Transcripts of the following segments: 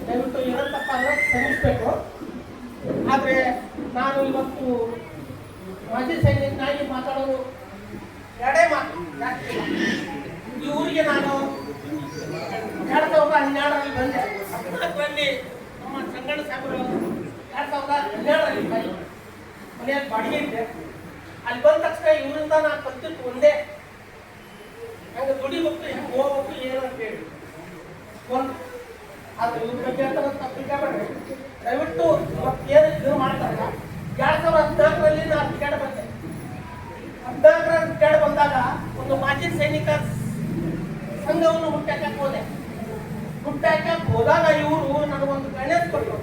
ದಯವಿಟ್ಟು ಏನಂತಪ್ಪ ಅಂದ್ರೆ ಶ್ರಮಿಸಬೇಕು. ಆದರೆ ನಾನು ಇವತ್ತು ಮಾಜಿ ಸೈನಿಕನಾಗಿ ಮಾತಾಡೋದು ಎರಡೇ ಮಾತು. ಈ ಊರಿಗೆ ನಾನು 2012ರಲ್ಲಿ ಬಂದೆ. 14ರಲ್ಲಿ ನಮ್ಮ ಸಂಗಣ್ಣ ಸಾಹೇಬರು 2012ರಲ್ಲಿ ಮನೆಯಲ್ಲಿ ಬಾಡಿಗೆ ಇದ್ದೆ. ಅಲ್ಲಿ ಬಂದ ತಕ್ಷಣ ಇವರಿಂದ ನಾನು ಕಲ್ತಿದ್ದು ಒಂದೇ, ಹಂಗೆ ದುಡಿಬೇಕು, ಹೆಂಗೆ ಹೋಗ್ಬೇಕು ಏನು ಅಂತೇಳಿ ಒಂದು. ಆದ್ರೆ ಇವ್ರ ಬಗ್ಗೆ ತಪ್ಪಿಬೇಡ್ರಿ ದಯವಿಟ್ಟು. ಏನು ಇದು ಮಾಡ್ತಾರಲ್ಲ, 2014ರಲ್ಲಿ ನಾನು ಟಿಕೆಟ್ ಬಂದೆ. 14ರ ಟಿಕೆಟ್ ಬಂದಾಗ ಒಂದು ಮಾಜಿ ಸೈನಿಕ ಸಂಘವನ್ನು ಹುಟ್ಟಾಕಕ್ಕೆ ಹೋದೆ. ಹುಟ್ಟಾಕಕ್ಕೆ ಹೋದಾಗ ಇವರು ನನಗೊಂದು ಗಣೇಶ್ ಕೊಟ್ಟರು.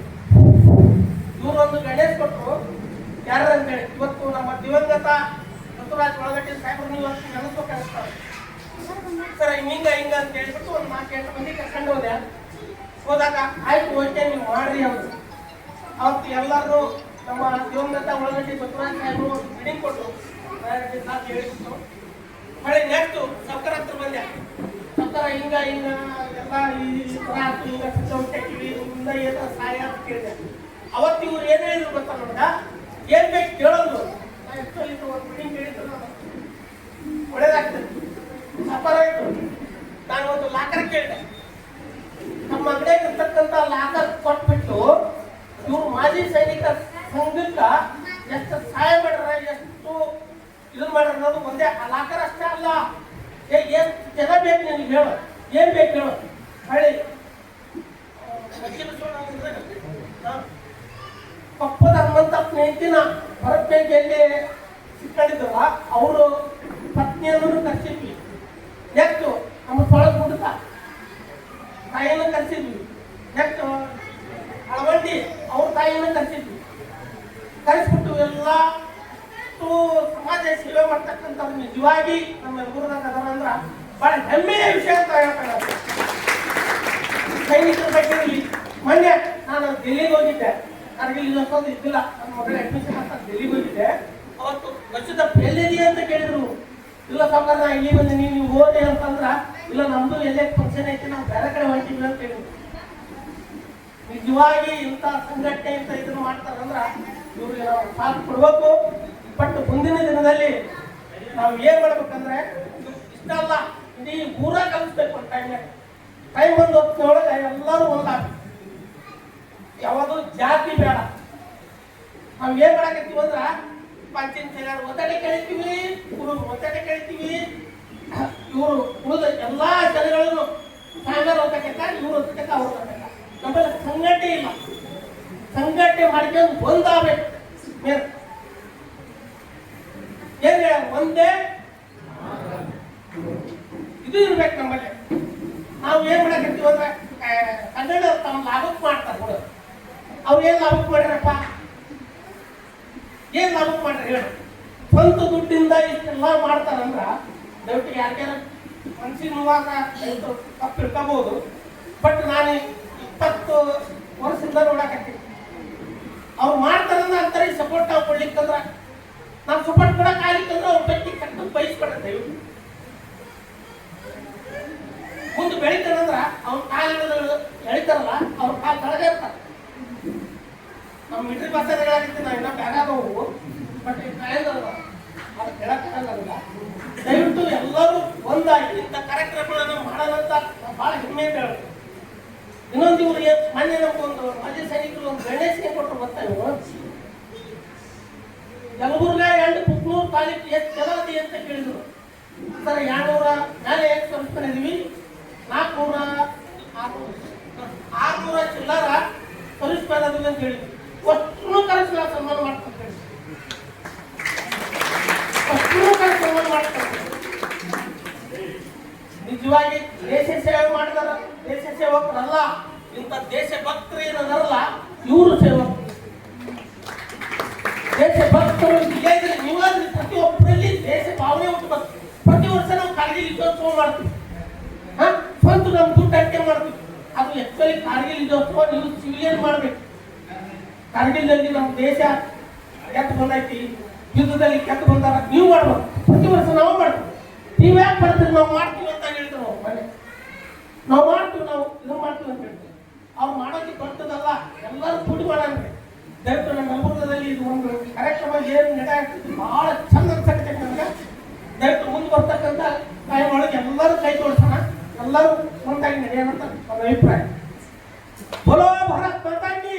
ಇವರೊಂದು ಗಣೇಶ್ ಕೊಟ್ಟರು. ಯಾರು ಅಂತೇಳಿ ಇವತ್ತು ನಮ್ಮ ದಿವಂಗತ ಬಸವರಾಜ್ ಒಳಗಟ್ಟಿ ಸಾಹೇಬರು ನೀವು ನೆನಸ್ಬೇಕಾಗ್ತಾರೆ ಸರ್. ಹಿಂಗ ಅಂತ ಹೇಳ್ಬಿಟ್ಟು ಒಂದು 4-8 ಮಂದಿ ಕರ್ಕೊಂಡು ಹೋದಾಗ ಆಯ್ತು ಓಕೆ ನೀವು ಮಾಡ್ರಿ ಅವರು. ಅವತ್ತು ಎಲ್ಲರೂ ನಮ್ಮ ದಿವಂಗತ ಒಳಗಟ್ಟಿ ಬಸವರಾಜ್ ಸಾಹೇಬರು ಒಂದು ಬಿಲ್ಡಿಂಗ್ ಕೊಟ್ಟರು. ಹೇಳಿಬಿಟ್ಟು ಮಳೆ ನೆಕ್ಸ್ಟ್ ಸರ್ಕಾರ ಹತ್ರ ಬಂದೆ. ಸರ್ಕಾರ ಹಿಂಗ ಎಲ್ಲ ಈ ಥರ ಆಯ್ತು, ಹಿಂಗ ಹೊಟ್ಟೆಕಿವಿ ಹಿಂಗ ಏನೋ ಸಹಾಯ ಅಂತ ಕೇಳಿದೆ. ಅವತ್ತು ಇವ್ರು ಏನು ಹೇಳಿದ್ರು ಗೊತ್ತಾ ನೋಡ, ಏನ್ ಬೇಕು ಕೇಳೋದು. ಆಕ್ಚುಲಿ ಒಂದು ಬಿಲ್ಡಿಂಗ್ ಕೇಳಿದ್ರು ಒಳ್ಳೇದಾಗ್ತದೆ ಸಪರೇಟ್. ನಾನು ಒಂದು ಲಾಕರ್ ಕೇಳಿದೆ. ನಮ್ಮ ಅಂಗಡಿಯಾಗ ಇರ್ತಕ್ಕಂಥ ಲಾಕರ್ ಕೊಟ್ಬಿಟ್ಟು ಇವ್ರು ಮಾಜಿ ಸೈನಿಕ ಸಂಘಕ್ಕೆ ಎಷ್ಟು ಸಹಾಯ ಮಾಡ್ಯಾರ, ಎಷ್ಟು ಇದನ್ನ ಮಾಡ್ಯಾರ ಅನ್ನೋದು ಒಂದೇ. ಆ ಲಾಕರ್ ಅಷ್ಟೇ ಅಲ್ಲ, ಏನ್ ಜನ ಬೇಕು ನಿನಗೆ ಹೇಳು, ಏನ್ ಬೇಕು ಹೇಳು. ಹಳ್ಳಿ ಪಪ್ಪದ ಹನುಮಂತ ಸ್ನೇಹಿತಿನ ಹೊರಪೇಟೆಯಲ್ಲಿ ಸಿಕ್ಕೊಂಡಿದ್ದಲ್ಲ, ಅವರು ಪತ್ನಿಯನ್ನು ಕರ್ಸಿದ್ವಿ. ನೆಕ್ಸ್ಟ್ ನಮ್ಮ ತೊಳಗ್ ಹುಡುಕ ತಾಯಿಯನ್ನು ಕರ್ಸಿದ್ವಿ. ನೆಕ್ಸ್ಟ್ ಅಳವಂಡಿ ಅವ್ರ ತಾಯಿಯನ್ನು ಕರ್ಸಿದ್ವಿ. ಕರೆಸ್ಬಿಟ್ಟು ಎಲ್ಲ ಸಮಾಜ ಸೇವೆ ಮಾಡ್ತಕ್ಕಂಥವ್ರು ನಿಜವಾಗಿ ನಮ್ಮ ಗುರುನಾಥ ಅದರ ಅಂದ್ರೆ ಬಹಳ ಹೆಮ್ಮೆಯ ವಿಷಯ ಅಂತ ಹೇಳ್ತಾರೆ. ಸೈನಿಕರ ಬಗ್ಗೆ ಮೊನ್ನೆ ನಾನು ಡೆಲ್ಲಿಗೆ ಹೋಗಿದ್ದೆ. ನನಗೆ ಇನ್ನೊಂದು ಇದ್ದಿಲ್ಲ, ನನ್ನ ಮಗಳ ಅಡ್ಮಿಷನ್ ಅಂತ ಡೆಲ್ಲಿಗೆ ಹೋಗಿದ್ದೆ. ಅವತ್ತು ವರ್ಷದ ಎಲ್ಲಿದೆ ಅಂತ ಕೇಳಿದ್ರು. ಇಲ್ಲ ಸಾಕಾರ ನಾ ಇಲ್ಲಿ ಬಂದೆ, ನೀವು ಹೋದೆ ಅಂತಂದ್ರ ಇಲ್ಲ ನಮ್ದು ಎಲ್ಲೇ ಫಂಕ್ಷನ್ ಐತಿ, ನಾವು ಬೇರೆ ಕಡೆ ಹೊಂಟಿವಿ ಅಂತ ಹೇಳಿದ್ರು. ನಿಜವಾಗಿ ಇಂಥ ಸಂಘಟನೆ ಅಂತ ಇದನ್ನು ಮಾಡ್ತಾರಂದ್ರ ಇವ್ರಿಗೆ ನಾವು ಸಾಥ್ ಕೊಡ್ಬೇಕು. ಬಟ್ ಮುಂದಿನ ದಿನದಲ್ಲಿ ನಾವು ಏನ್ ಮಾಡ್ಬೇಕಂದ್ರೆ ಇಷ್ಟಲ್ಲ, ಇಡೀ ಊರ ಕಲಿಸ್ಬೇಕು. ಟೈಮ್ ಬಂದು ಹೊತ್ತಿನೊಳಗೆ ಎಲ್ಲರೂ ಒಂದಾಗ, ಯಾವುದು ಜಾತಿ ಬೇಡ. ನಾವು ಏನ್ ಮಾಡಾಕತ್ತೀವಿ ಅಂದ್ರ ಪಂಚಾಯತ್ ಸೇರಿ ಒತ್ತಡ ಕೇಳ್ತೀವಿ, ಇವರು ಒತ್ತಡ ಕೇಳ್ತೀವಿ. ಇವರು ಉಳಿದ ಎಲ್ಲಾ ಜನಗಳನ್ನು ಸಾಗರ ಓದಕತ್ತ, ಇವ್ರು ಓದಕತ್ತ, ಅವ್ರು ಓದಕತ್ತ. ನಮ್ಮಲ್ಲಿ ಸಂಘಟನೆ ಇಲ್ಲ. ಸಂಘಟನೆ ಮಾಡ್ಕೊಂಡು ಒಂದಾಗಬೇಕು. ಏನ್ ಒಂದೇ ಇದು ಇರ್ಬೇಕು ನಮ್ಮಲ್ಲಿ. ನಾವು ಏನ್ ಮಾಡಕತ್ತೀವಿ ಅಂದ್ರೆ ಕನ್ನಡ ತಮ್ಮ ಲಾಭಕ್ಕೆ ಮಾಡ್ತಾರೆ ನೋಡು. ಅವ್ರು ಏನ್ ಲಾಭಕ್ಕೆ ಮಾಡ್ಯಾರಪ್ಪ, ಏನ್ ಲಾಭಕ್ಕೆ ಮಾಡ್ರಿ ಹೇಳಿ. ಸ್ವಂತ ದುಡ್ಡಿಂದ ಇಷ್ಟೆಲ್ಲ ಮಾಡ್ತಾರಂದ್ರ ದಯವಿಟ್ಟು ಯಾರ್ಯಾರ ಮನ್ಸಿನ ನೋವಾಗ ತಪ್ಪು ಇಟ್ಕೋಬಹುದು. ಬಟ್ ನಾನು 20 ವರ್ಷದಿಂದ ನೋಡಕತ್ತೀನಿ. ಅವ್ರು ಮಾಡ್ತಾರಂದ್ರೆ ಅಂತಾರೆ ಸಪೋರ್ಟ್ ನಾವು ಕೊಡ್ಲಿಕ್ಕಂದ್ರ, ನಾವು ಸಪೋರ್ಟ್ ಕೊಡಕ್ ಆಗ್ಲಿಕ್ಕಂದ್ರೆ ಅವ್ರ ಬಗ್ಗೆ ಕಟ್ಟು ಬಯಸ್ಕೊಡ್ರಿ ದಯವಿಟ್ಟು. ಮುಂದೆ ಬೆಳಿತಾರಂದ್ರ ಅವ್ನ ಕಾಲು ಎಳಿತಾರಲ್ಲ, ಅವ್ರ ಕಾಲು ತಳಗ ಇರ್ತಾರೆ. ನಮ್ಮ ಮಿಟ್ರಿ ಬಸ್ಸಲ್ಲಿ ಹೇಳಾಕತ್ತೀನಿ, ನಾವು ಇನ್ನೂ ಬ್ಯಾಗಾದವು ಬಟ್ ಕಾಯದಲ್ಲ, ಅದು ಹೇಳಕ್ಕಾಗಲ್ಲ. ದಯವಿಟ್ಟು ಎಲ್ಲರೂ ಒಂದಾಗಿ ಇಂಥ ಕಾರ್ಯಕ್ರಮಗಳನ್ನು ಮಾಡೋದಂತ ಭಾಳ ಹೆಮ್ಮೆಯಿಂದ ಹೇಳ್ತೀವಿ. ಇನ್ನೊಂದು ಇವ್ರಿಗೆ ಮೊನ್ನೆ ನಮ್ಗೊಂದು ಮಾಜಿ ಸೈನಿಕರು ಒಂದು ಗಣೇಶನೇ ಕೊಟ್ಟರು ಗೊತ್ತಾ ಇವರು. ಯಲಬುರ್ಗ ಎಂಡ್ ಪುಕ್ನೂರು ತಾಲೂಕು ಎಷ್ಟು ಜನ ಅದಿ ಅಂತ ಕೇಳಿದ್ರು. ಸರ್ 200 ಮೇಲೆ ಎಷ್ಟು ಕಲಿಸ್ಕೊಂಡಿದೀವಿ, 600 ಚಿಲ್ಲರ ಕಲಿಸ್ಕೊಳ್ಳೋದು ಅಂತ ಹೇಳಿದ್ವಿ. ಒಟ್ಟು ಕಲಿಸಲ್ಲ ಸನ್ಮಾನ ಮಾಡ್ಕೊಂಡು ಹೇಳಿ, ಒಟ್ಟು ಸನ್ಮಾನ ಮಾಡ್ಕೊಂಡು. ನಿಜವಾಗಿ ದೇಶ ಸೇವೆ ಮಾಡಿದಾರ, ದೇಶ ಸೇವಕರಲ್ಲ, ಇಂಥ ದೇಶ ಭಕ್ತರು ಏನದಾರಲ್ಲ ಇವರು ಸೇವಕರು. ದೇಶ ಭಕ್ತರು ನೀವಾದ್ರೂ ಪ್ರತಿಯೊಬ್ಬರಲ್ಲಿ ದೇಶ ಭಾವನೆ ಹುಟ್ಟಬೇಕು. ಪ್ರತಿ ವರ್ಷ ನಾವು ಕಾರ್ಗಿಲ್ ಯುದ್ಧೋತ್ಸವ ಮಾಡ್ತೀವಿ. ಸ್ವಂತ ನಮ್ಮ ದುಡ್ಡು ಅಟ್ಟೆ ಮಾಡ್ತೀವಿ. ಅದು ಆಕ್ಚುಲಿ ಕಾರ್ಗಿಲ್ ಯುದ್ಧೋತ್ಸವ ನೀವು ಸಿವಿಲಿಯನ್ ಮಾಡ್ಬೇಕು. ಕಾರ್ಗಿಲ್ನಲ್ಲಿ ನಮ್ಮ ದೇಶ ಕೆಟ್ಟು ಬಂದೈತಿ, ಯುದ್ಧದಲ್ಲಿ ಕೆಟ್ಟು ಬಂದಾರ, ನೀವು ಮಾಡ್ಬೇಕು. ಪ್ರತಿ ವರ್ಷ ನಾವು ಮಾಡ್ತೀವಿ. ನೀವ್ಯಾಕೆ ಬರ್ತೀರಿ, ನಾವು ಮಾಡ್ತೀವಿ ಅಂತ ಹೇಳಿದ್ರು. ನಾವು ಮನೆ ನಾವು ಮಾಡ್ತೀವಿ, ನಾವು ಇದನ್ನು ಮಾಡ್ತೀವಿ ಅಂತ ಹೇಳ್ತೀವಿ. ಅವ್ರು ಮಾಡೋದು ದೊಡ್ಡದಲ್ಲ, ಎಲ್ಲರೂ ಕೂಡಿ ಮಾಡೋಣ್ರಿ. ದಯವಿಟ್ಟು ನನ್ನ ನಲ್ಗುರ್ಗದಲ್ಲಿ ಇದು ಒಂದು ಕಾರ್ಯಕ್ರಮ ಏನು ನಡೆಯುತ್ತಿದ್ದು ಬಹಳ ಚಂದ ಅನ್ಸಕ್ಕೆ ನನಗೆ. ದಯವಿಟ್ಟು ಮುಂದೆ ಬರ್ತಕ್ಕಂಥ ಒಳಗೆ ಎಲ್ಲರೂ ಕೈ ತೋರಿಸೋಣ, ಎಲ್ಲರೂ ಒಂದಾಗಿ ನಡೆಯೋಣ ಅಂತ ನನ್ನ ಅಭಿಪ್ರಾಯ. ಬೋಲೋ ಭಾರತ್ ಮಾತಾ ಕಿ